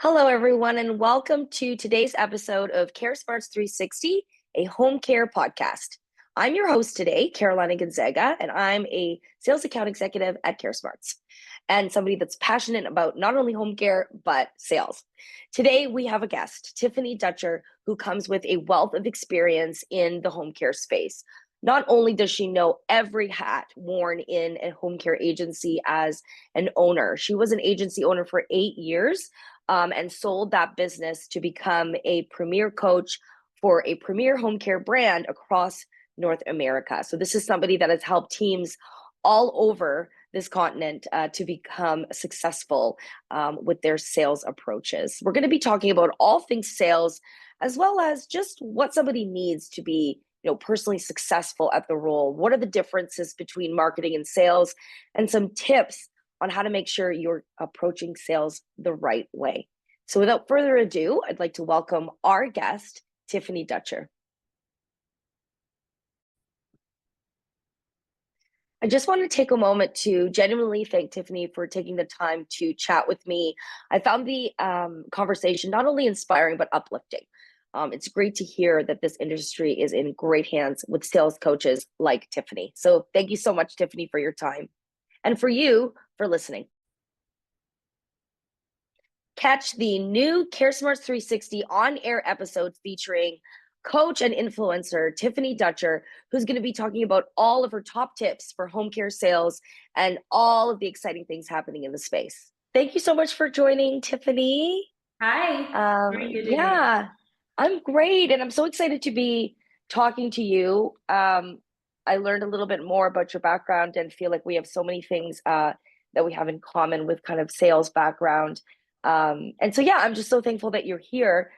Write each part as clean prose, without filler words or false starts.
Hello, everyone, and welcome to today's episode of Care Smarts 360, a home care podcast. I'm your host today, Carolina Gonzaga, and I'm a sales account executive at Care Smarts and somebody that's passionate about not only home care, but sales. Today, we have a guest, Tiffany Dutcher, who comes with a wealth of experience in the home care space. Not only does she know every hat worn in a home care agency as an owner, she was an agency owner for 8 years and sold that business to become a premier coach for a premier home care brand across North America. So this is somebody that has helped teams all over this continent to become successful with their sales approaches. We're going to be talking about all things sales, as well as just what somebody needs to be personally successful at the role. What are the differences between marketing and sales, and some tips on how to make sure you're approaching sales the right way. So without further ado, I'd like to welcome our guest, Tiffany Dutcher. I just want to take a moment to genuinely thank Tiffany for taking the time to chat with me. I found the conversation not only inspiring, but uplifting. It's great to hear that this industry is in great hands with sales coaches like Tiffany. So thank you so much, Tiffany, for your time. And for you for listening. Catch the new Care Smarts 360 on-air episodes featuring coach and influencer Tiffany Dutcher, who's going to be talking about all of her top tips for home care sales and all of the exciting things happening in the space. Thank you so much for joining, Tiffany. Hi. How are you doing? Yeah, I'm great, and I'm so excited to be talking to you. I learned a little bit more about your background and feel like we have so many things that we have in common with kind of sales background. And so, yeah, I'm just so thankful that you're here.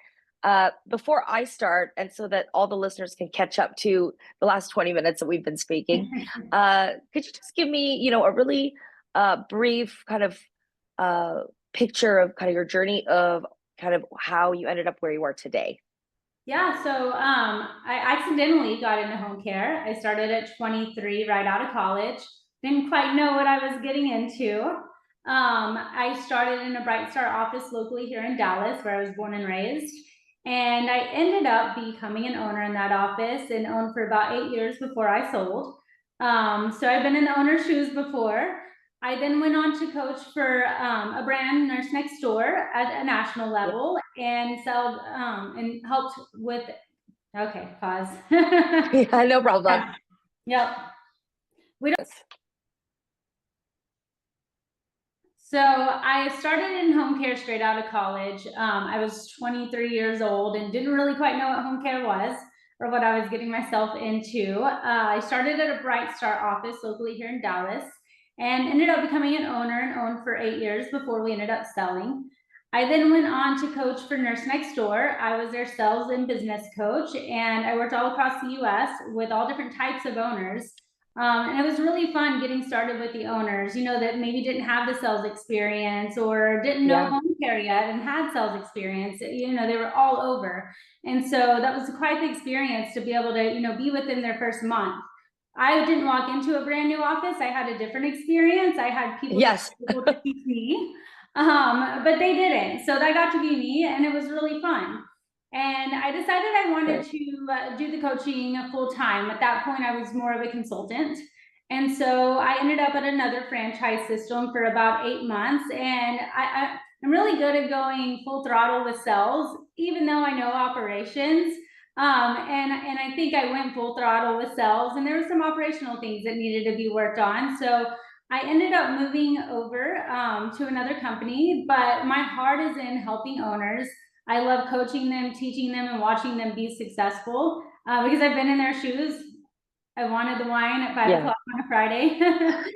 Before I start, and so that all the listeners can catch up to the last 20 minutes that we've been speaking, could you just give me, a really brief kind of picture of kind of your journey of kind of how you ended up where you are today? Yeah, so I accidentally got into home care. I started at 23 right out of college. Didn't quite know what I was getting into. I started in a Bright Star office locally here in Dallas, where I was born and raised. And I ended up becoming an owner in that office and owned for about 8 years before I sold. So I've been in the owner's shoes before. I then went on to coach for a brand, Nurse Next Door, at a national level, and sold and helped with. Okay, pause. Yeah, no problem. Yep. So I started in home care straight out of college. I was 23 years old and didn't really quite know what home care was or what I was getting myself into. I started at a Bright Star office locally here in Dallas and ended up becoming an owner and owned for 8 years before we ended up selling. I then went on to coach for Nurse Next Door. I was their sales and business coach, and I worked all across the US with all different types of owners. And it was really fun getting started with the owners, that maybe didn't have the sales experience or didn't know home care yet and had sales experience. They were all over. And so that was quite the experience to be able to, be within their first month. I didn't walk into a brand new office. I had a different experience. I had people Yes. able to teach me, but they didn't. So that got to be me, and it was really fun. And I decided I wanted to do the coaching full time. At that point, I was more of a consultant. And so I ended up at another franchise system for about 8 months. And I'm really good at going full throttle with sales, even though I know operations. And I think I went full throttle with sales, and there were some operational things that needed to be worked on. So I ended up moving over to another company, but my heart is in helping owners. I love coaching them, teaching them, and watching them be successful because I've been in their shoes. I wanted the wine at 5 o'clock on a Friday.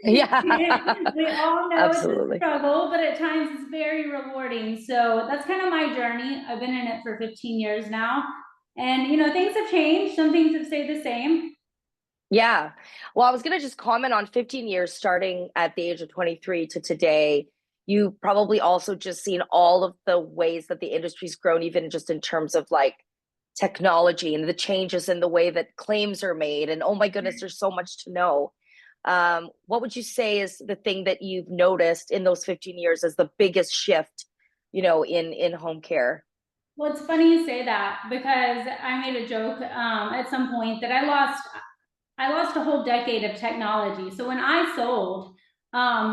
Yeah. We all know it's a Absolutely. struggle, but at times it's very rewarding. So that's kind of my journey. I've been in it for 15 years now. And, things have changed. Some things have stayed the same. Yeah. Well, I was going to just comment on 15 years starting at the age of 23 to today. You probably also just seen all of the ways that the industry's grown, even just in terms of like technology and the changes in the way that claims are made. And oh my goodness, there's so much to know. What would you say is the thing that you've noticed in those 15 years as the biggest shift in home care? Well, it's funny you say that because I made a joke at some point that I lost a whole decade of technology. So when I sold,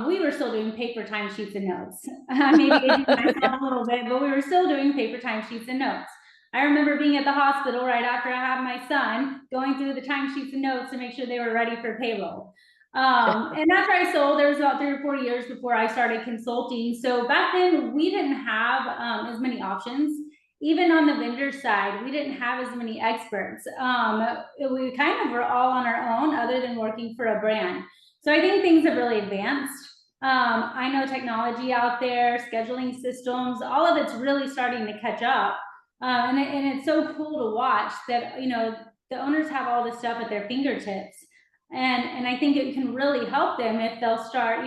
we were still doing paper timesheets and notes. Maybe aging Yeah. myself a little bit, but we were still doing paper timesheets and notes. I remember being at the hospital right after I had my son, going through the timesheets and notes to make sure they were ready for payroll. And after I sold, there was about 3 or 4 years before I started consulting. So back then, we didn't have as many options. Even on the vendor side, we didn't have as many experts. We kind of were all on our own, other than working for a brand. So I think things have really advanced. I know technology out there, scheduling systems, all of it's really starting to catch up. And it's so cool to watch that, the owners have all this stuff at their fingertips. And I think it can really help them if they'll start,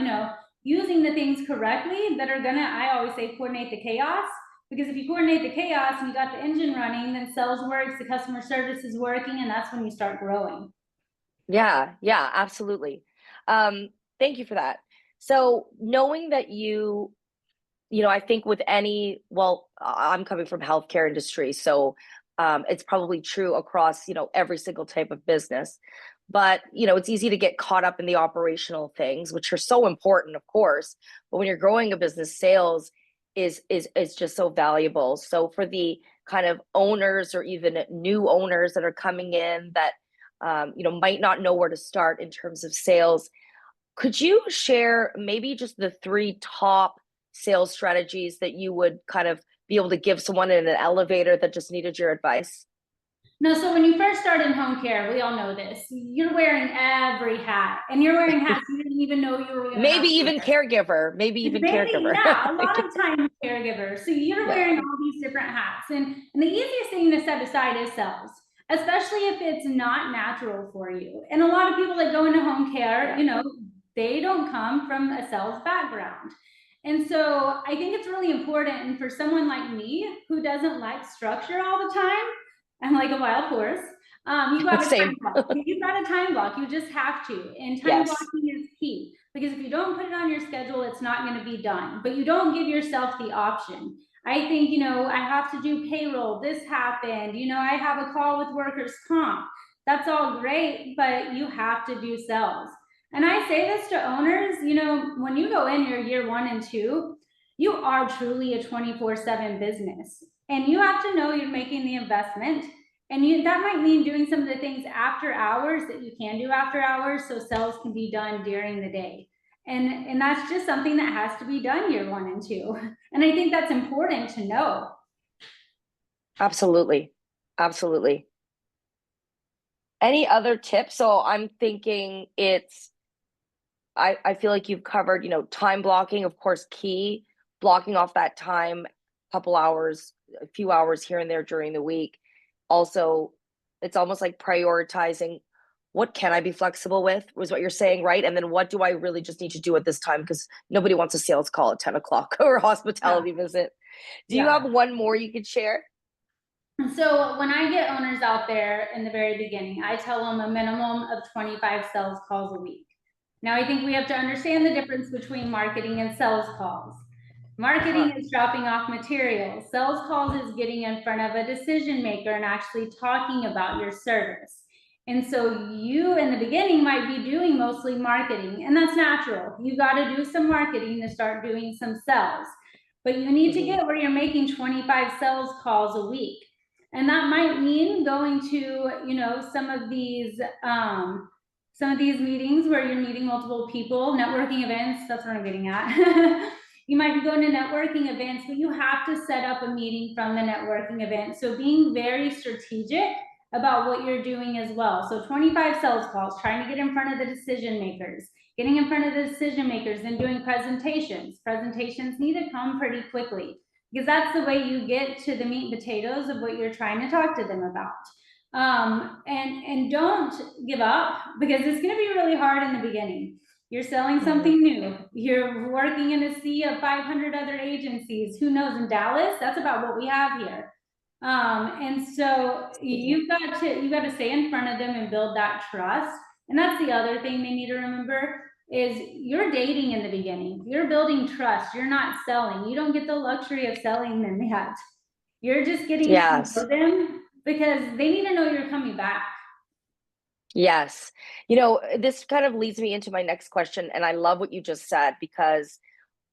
using the things correctly that are gonna, I always say, coordinate the chaos. Because if you coordinate the chaos and you got the engine running, then sales works, the customer service is working, and that's when you start growing. Yeah, yeah, absolutely. Thank you for that. So knowing that I think with I'm coming from healthcare industry, so it's probably true across, every single type of business. But, it's easy to get caught up in the operational things, which are so important, of course. But when you're growing a business, sales is just so valuable. So for the kind of owners or even new owners that are coming in that might not know where to start in terms of sales, could you share maybe just the three top sales strategies that you would kind of be able to give someone in an elevator that just needed your advice? No, so when you first start in home care, we all know this. You're wearing every hat, and you're wearing hats you didn't even know you were going to have Maybe to even wear. caregiver, maybe even Maybe, caregiver. yeah, a lot of times caregivers. So you're Yeah, wearing all these different hats. And the easiest thing to set aside is sales, especially if it's not natural for you. And a lot of people that go into home care, yeah. they don't come from a sales background. And so I think it's really important. And for someone like me who doesn't like structure all the time, I'm like a wild horse. You got a time Same. block. You've got a time block. You just have to. And time Yes, blocking is key. Because if you don't put it on your schedule, it's not going to be done. But you don't give yourself the option. I think, I have to do payroll. This happened. I have a call with workers' comp. That's all great, but you have to do sales. And I say this to owners, when you go in your year 1 and 2, you are truly a 24/7 business. And you have to know you're making the investment. And that might mean doing some of the things after hours that you can do after hours, so sales can be done during the day. And that's just something that has to be done year 1 and 2. And I think that's important to know. absolutely. Absolutely. Any other tips? So I'm thinking I feel like you've covered, time blocking, of course, key, blocking off that time, couple hours, a few hours here and there during the week. Also, it's almost like prioritizing what can I be flexible with, was what you're saying, right? And then what do I really just need to do at this time? Because nobody wants a sales call at 10 o'clock or a Yeah. hospitality visit. Do you have Yeah. one more you could share? So when I get owners out there in the very beginning, I tell them a minimum of 25 sales calls a week. Now, I think we have to understand the difference between marketing and sales calls. Uh-huh. Marketing is dropping off materials. Sales calls is getting in front of a decision maker and actually talking about your service. And so you in the beginning might be doing mostly marketing, and that's natural. You got to do some marketing to start doing some sales. But you need to Mm-hmm. get where you're making 25 sales calls a week. And that might mean going to, some of these meetings where you're meeting multiple people, networking events, that's what I'm getting at. You might be going to networking events, but you have to set up a meeting from the networking event. So being very strategic about what you're doing as well. So 25 sales calls, trying to get in front of the decision makers, getting in front of the decision makers and doing presentations. Presentations need to come pretty quickly because that's the way you get to the meat and potatoes of what you're trying to talk to them about. And don't give up because it's going to be really hard in the beginning. You're selling Mm-hmm. something new. You're working in a sea of 500 other agencies. Who knows in Dallas? That's about what we have here. And so you got to stay in front of them and build that trust. And that's the other thing they need to remember. is you're dating in the beginning. You're building trust. You're not selling. You don't get the luxury of selling them yet. You're just getting to Yes. know them because they need to know you're coming back. Yes. This kind of leads me into my next question. And I love what you just said because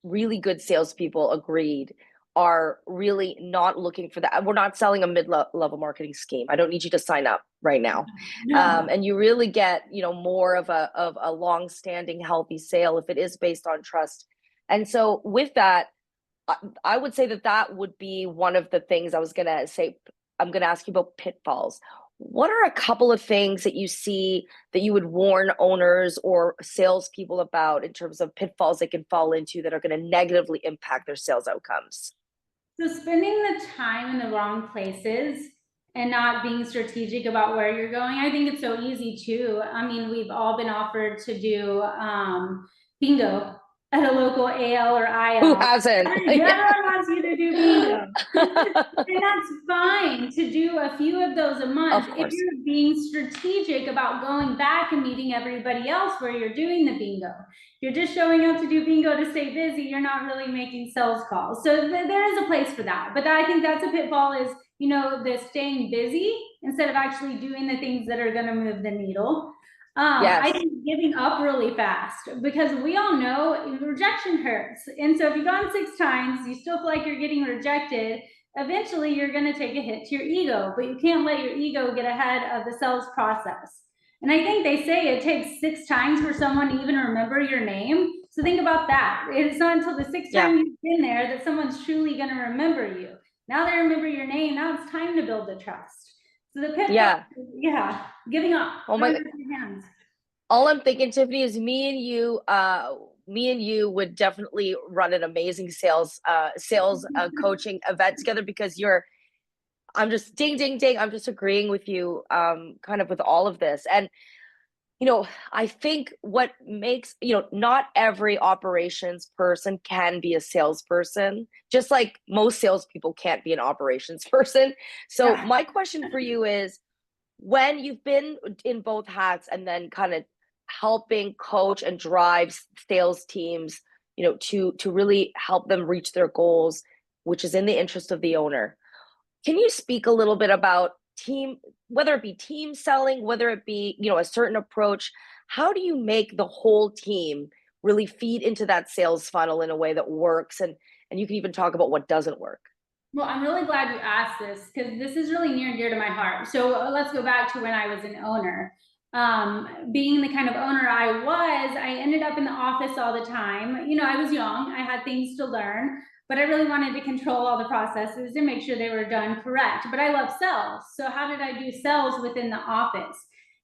really good salespeople agreed are really not looking for that. We're not selling a mid-level marketing scheme. I don't need you to sign up right now. No. And you really get, more of a long-standing healthy sale if it is based on trust. And so with that, I would say that that would be one of the things I was going to say. I'm going to ask you about pitfalls. What are a couple of things that you see that you would warn owners or salespeople about in terms of pitfalls they can fall into that are going to negatively impact their sales outcomes? So spending the time in the wrong places and not being strategic about where you're going, I think it's so easy too. I mean, we've all been offered to do bingo at a local AL or Who IL. hasn't? Yeah. Everyone wants you to do bingo. And that's fine to do a few of those a month Of if course. you're being strategic about going back and meeting everybody else where you're doing the bingo. If you're just showing up to do bingo to stay busy, you're not really making sales calls. So there is a place for that. But I think that's a pitfall is, the staying busy instead of actually doing the things that are going to move the needle. I Yes. think giving up really fast because we all know rejection hurts. And so if you've gone 6 times, you still feel like you're getting rejected, eventually you're going to take a hit to your ego, but you can't let your ego get ahead of the sales process. And I think they say it takes 6 times for someone to even remember your name. So think about that. It's not until the sixth Yeah. time you've been there that someone's truly going to remember you. Now they remember your name. Now it's time to build the trust. So the pitfall, Yeah. yeah, giving up, Oh throwing my, up your hands. all I'm thinking, Tiffany, is me and you would definitely run an amazing sales coaching event together because I'm just ding, ding, ding. I'm just agreeing with you, kind of with all of this. And, I think what makes, not every operations person can be a salesperson, just like most salespeople can't be an operations person. So Yeah. my question for you is, when you've been in both hats and then kind of helping coach and drive sales teams, to really help them reach their goals, which is in the interest of the owner. Can you speak a little bit about team, whether it be team selling, whether it be, a certain approach? How do you make the whole team really feed into that sales funnel in a way that works? And you can even talk about what doesn't work. Well, I'm really glad you asked this because this is really near and dear to my heart. So let's go back to when I was an owner. Being the kind of owner I was, I ended up in the office all the time. I was young, I had things to learn, but I really wanted to control all the processes and make sure they were done correct. But I love sales. So how did I do sales within the office?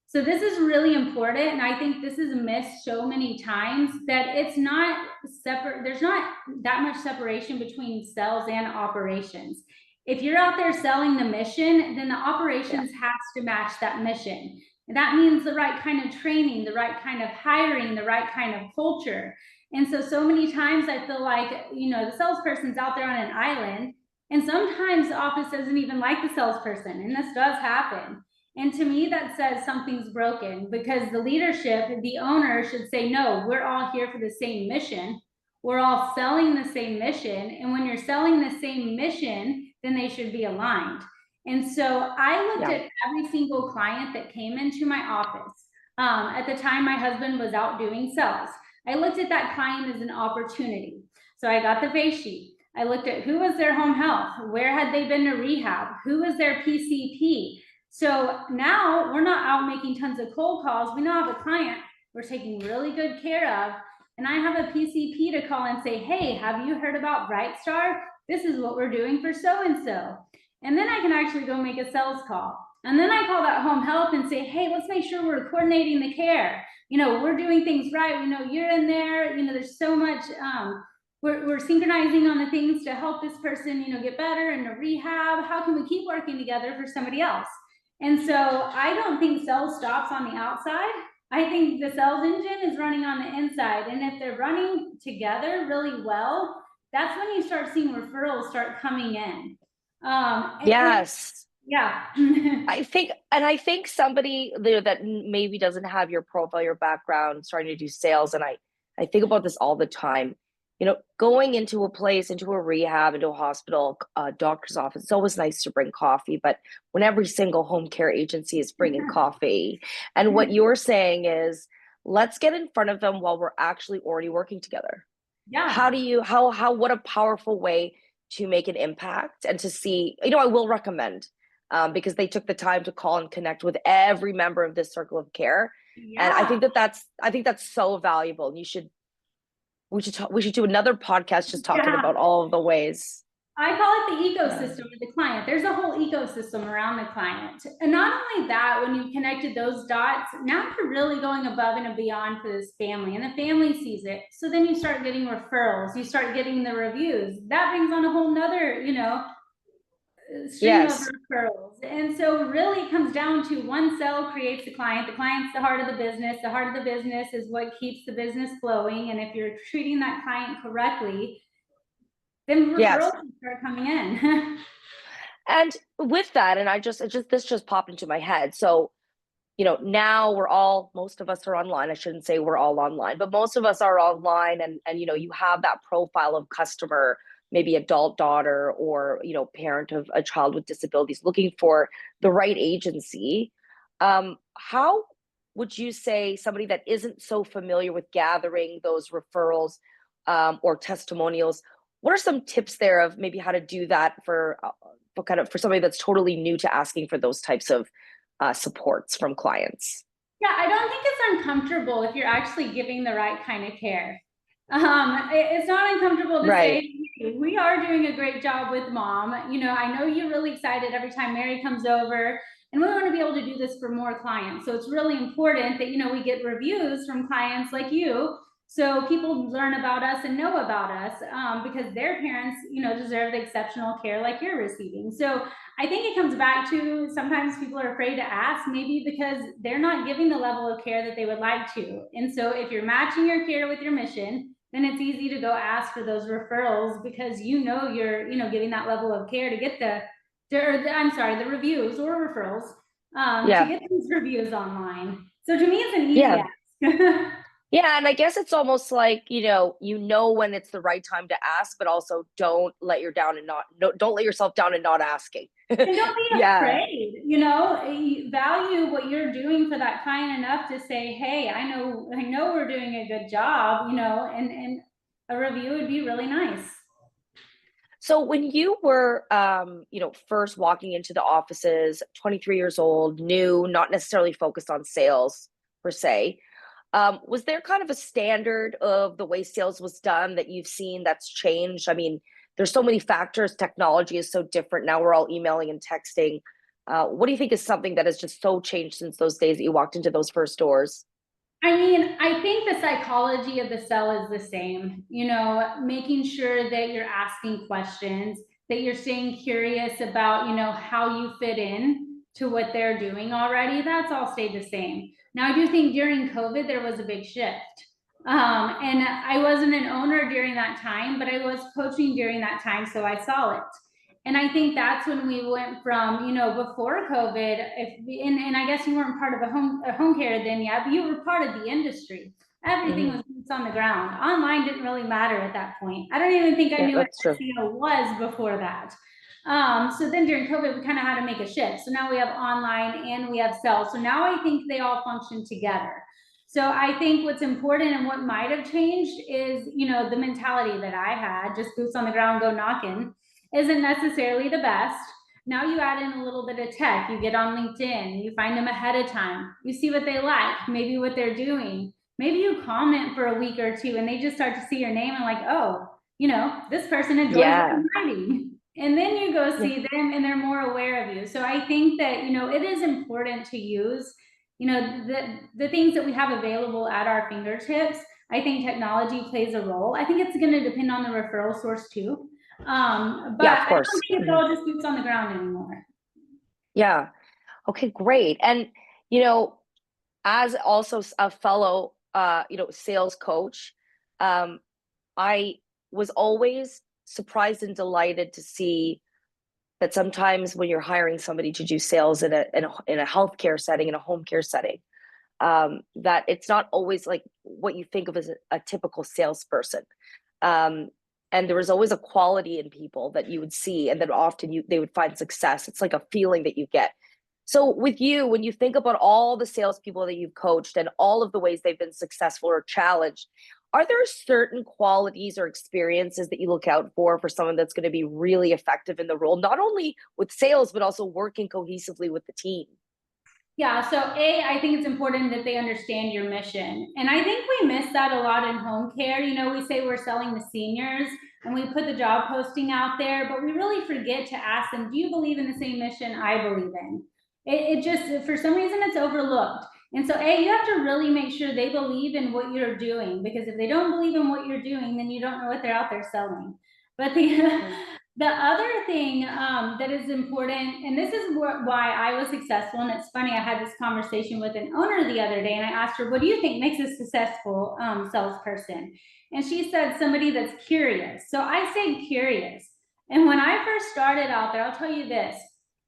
So this is really important. And I think this is missed so many times that it's not separate. There's not that much separation between sales and operations. If you're out there selling the mission, then the Yeah. operations has to match that mission. And that means the right kind of training, the right kind of hiring, the right kind of culture. And so many times I feel like, the salesperson's out there on an island, and sometimes the office doesn't even like the salesperson, and this does happen. And to me, that says something's broken because the leadership, the owner should say, no, we're all here for the same mission. We're all selling the same mission. And when you're selling the same mission, then they should be aligned. And so I looked Yeah. at every single client that came into my office. At the time, my husband was out doing sales. I looked at that client as an opportunity. So I got the face sheet. I looked at who was their home health, where had they been to rehab, who was their PCP. So now we're not out making tons of cold calls. We now have a client we're taking really good care of. And I have a PCP to call and say, hey, have you heard about Brightstar? This is what we're doing for so-and-so. And then I can actually go make a sales call. And then I call that home health and say, hey, let's make sure we're coordinating the care. We're doing things right. We know you're in there. There's so much, we're synchronizing on the things to help this person, get better and to rehab. How can we keep working together for somebody else? And so I don't think sales stops on the outside. I think the sales engine is running on the inside. And if they're running together really well, that's when you start seeing referrals start coming in. And Yes. Yeah. I think somebody there that maybe doesn't have your profile, your background, starting to do sales, and I think about this all the time. Going into a place, into a rehab, into a hospital, a doctor's office, it's always nice to bring coffee, but when every single home care agency is bringing coffee, and what you're saying is, let's get in front of them while we're actually already working together. Yeah. What a powerful way to make an impact and to see, I will recommend, because they took the time to call and connect with every member of this circle of care. And I Yeah. think that's so valuable. And we should do another podcast just talking Yeah. about all of the ways. I call it the Yeah. ecosystem of the client. There's a whole ecosystem around the client. And not only that, when you've connected those dots, now you're really going above and beyond for this family, and the family sees it. So then you start getting referrals, you start getting the reviews. That brings on a whole nother, stream of Yes. referrals. And so really it comes down to one sale creates the client. The client's the heart of the business. The heart of the business is what keeps the business flowing. And if you're treating that client correctly, then referrals Yes. can start coming in. And with that, and this just popped into my head. So, now most of us are online. I shouldn't say we're all online, but most of us are online, and you have that profile of customer, maybe adult daughter or, parent of a child with disabilities looking for the right agency. How would you say somebody that isn't so familiar with gathering those referrals, or testimonials, what are some tips there of maybe how to do that for somebody that's totally new to asking for those types of supports from clients? Yeah, I don't think it's uncomfortable if you're actually giving the right kind of care. It's not uncomfortable to say, Right. "Hey, we are doing a great job with mom. I know you're really excited every time Mary comes over, and we want to be able to do this for more clients. So it's really important that, we get reviews from clients like you, so people learn about us and know about us, because their parents, deserve the exceptional care like you're receiving. So I think it comes back to sometimes people are afraid to ask, maybe because they're not giving the level of care that they would like to. And so if you're matching your care with your mission, then it's easy to go ask for those referrals because you're giving that level of care to get the reviews or referrals, to Yeah. get these reviews online. So to me, it's an easy Yeah. ask. Yeah, and I guess it's almost like, when it's the right time to ask, but also don't let your down and not no, don't let yourself down and not asking. And don't be Yeah. afraid, value what you're doing for that client enough to say, hey, I know we're doing a good job, and a review would be really nice. So when you were, first walking into the offices, 23 years old, new, not necessarily focused on sales per se, was there kind of a standard of the way sales was done that you've seen that's changed? I mean, there's so many factors. Technology is so different now. We're all emailing and texting. What do you think is something that has just so changed since those days that you walked into those first doors? I mean, I think the psychology of the sell is the same, making sure that you're asking questions, that you're staying curious about, how you fit in to what they're doing already. That's all stayed the same. Now, I do think during COVID, there was a big shift. And I wasn't an owner during that time, but I was coaching during that time, so I saw it. And I think that's when we went from, before COVID, and I guess you weren't part of a home care then yet, but you were part of the industry. Everything Hmm. was boots on the ground. Online didn't really matter at that point. I don't even think I Yeah, knew what that's true. SEO was before that. So then during COVID, we kind of had to make a shift. So now we have online and we have sales. So now I think they all function together. So I think what's important and what might have changed is, the mentality that I had, just boots on the ground, go knocking, isn't necessarily the best. Now you add in a little bit of tech. You get on LinkedIn, you find them ahead of time, you see what they like, maybe what they're doing. Maybe you comment for a week or two and they just start to see your name and like, oh, this person enjoys what Yeah. I'm writing. And then you go Yeah. see them and they're more aware of you. So I think that, it is important to use, the things that we have available at our fingertips. I think technology plays a role. I think it's going to depend on the referral source too. But Yeah, of I don't course. think it's Mhm. all just boots on the ground anymore. Yeah. Okay, great. And, you know, as also a fellow, sales coach, um, I was always surprised and delighted to see that sometimes when you're hiring somebody to do sales in a healthcare setting, in a home care setting, that it's not always like what you think of as a typical salesperson. Um, and there was always a quality in people that you would see, and then often they would find success. It's like a feeling that you get. So with you, when you think about all the salespeople that you've coached and all of the ways they've been successful or challenged, are there certain qualities or experiences that you look out for someone that's going to be really effective in the role, not only with sales, but also working cohesively with the team? Yeah, so I think it's important that they understand your mission. And I think we miss that a lot in home care. You know, we say we're selling to seniors and we put the job posting out there, but we really forget to ask them, do you believe in the same mission I believe in? It just, for some reason, it's overlooked. And so, you have to really make sure they believe in what you're doing, because if they don't believe in what you're doing, then you don't know what they're out there selling. But the other thing that is important, and this is why I was successful, and it's funny, I had this conversation with an owner the other day, and I asked her, what do you think makes a successful salesperson? And she said, somebody that's curious. So I stayed curious. And when I first started out there, I'll tell you this,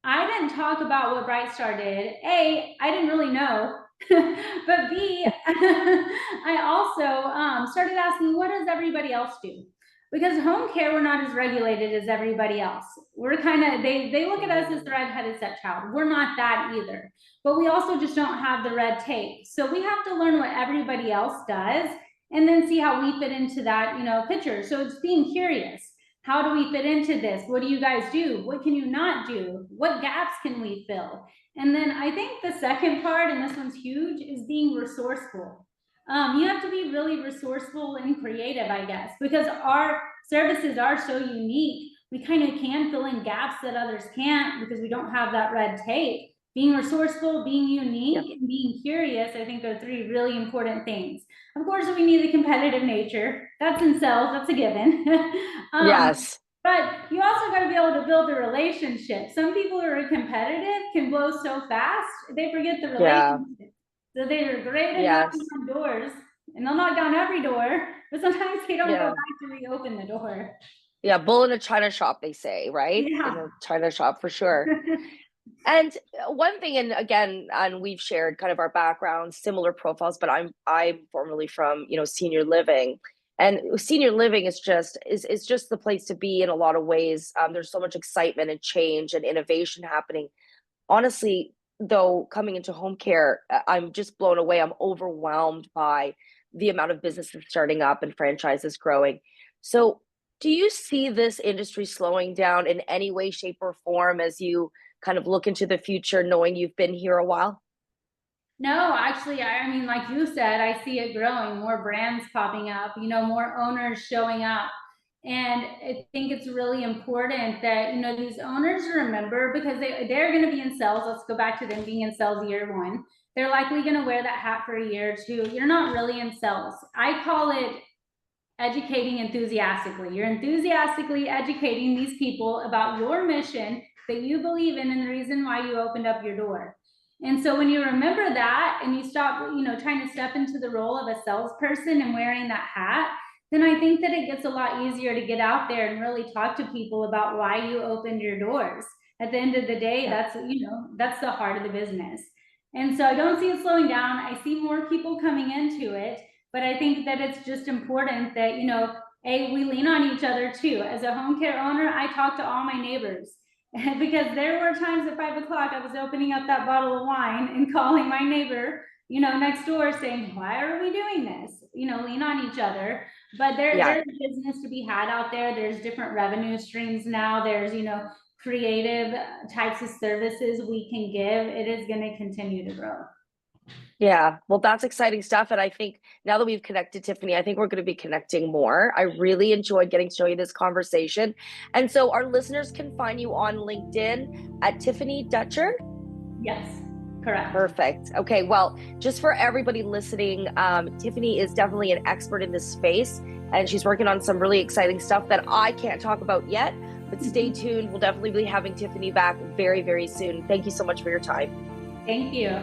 I didn't talk about what BrightStar did. A, I didn't really know. But B, I also started asking, what does everybody else do? Because home care, we're not as regulated as everybody else. We're kind of, they look at us as the red-headed stepchild. We're not that either. But we also just don't have the red tape. So we have to learn what everybody else does and then see how we fit into that, picture. So it's being curious. How do we fit into this? What do you guys do? What can you not do? What gaps can we fill? And then I think the second part, and this one's huge, is being resourceful. You have to be really resourceful and creative, I guess, because our services are so unique. We kind of can fill in gaps that others can't because we don't have that red tape. Being resourceful, being unique, and being curious, I think are three really important things. Of course, we need the competitive nature. That's in sales, that's a given. Yes. But you also got to be able to build a relationship. Some people who are competitive can blow so fast, they forget the relationship. So they're great at knocking on doors, and they'll knock down every door, but sometimes they don't go back to reopen the door. Yeah, bull in a china shop, they say, right? Yeah. In a china shop for sure. And one thing, and again, and we've shared kind of our backgrounds, similar profiles, but I'm formerly from, senior living. And senior living is just the place to be in a lot of ways. There's so much excitement and change and innovation happening. Honestly, though, coming into home care, I'm just blown away. I'm overwhelmed by the amount of businesses starting up and franchises growing. So do you see this industry slowing down in any way, shape, or form as you kind of look into the future, knowing you've been here a while? No, actually, I mean, like you said, I see it growing, more brands popping up, more owners showing up. And I think it's really important that, these owners remember, because they're going to be in sales. Let's go back to them being in sales year one. They're likely going to wear that hat for a year or two. You're not really in sales. I call it educating enthusiastically. You're enthusiastically educating these people about your mission that you believe in and the reason why you opened up your door. And so when you remember that and you stop, trying to step into the role of a salesperson and wearing that hat, then I think that it gets a lot easier to get out there and really talk to people about why you opened your doors. At the end of the day, that's the heart of the business. And so I don't see it slowing down. I see more people coming into it, but I think that it's just important that, we lean on each other too. As a home care owner, I talk to all my neighbors. Because there were times at 5 o'clock, I was opening up that bottle of wine and calling my neighbor, next door saying, why are we doing this? Lean on each other. But there's business to be had out there. There's different revenue streams now. There's, creative types of services we can give. It is going to continue to grow. Yeah, well, that's exciting stuff. And I think now that we've connected, Tiffany, I think we're going to be connecting more. I really enjoyed getting to show you this conversation. And so our listeners can find you on LinkedIn at Tiffany Dutcher. Yes, correct. Perfect. Okay, well, just for everybody listening, Tiffany is definitely an expert in this space, and she's working on some really exciting stuff that I can't talk about yet, but stay tuned. We'll definitely be having Tiffany back very, very soon. Thank you so much for your time. Thank you.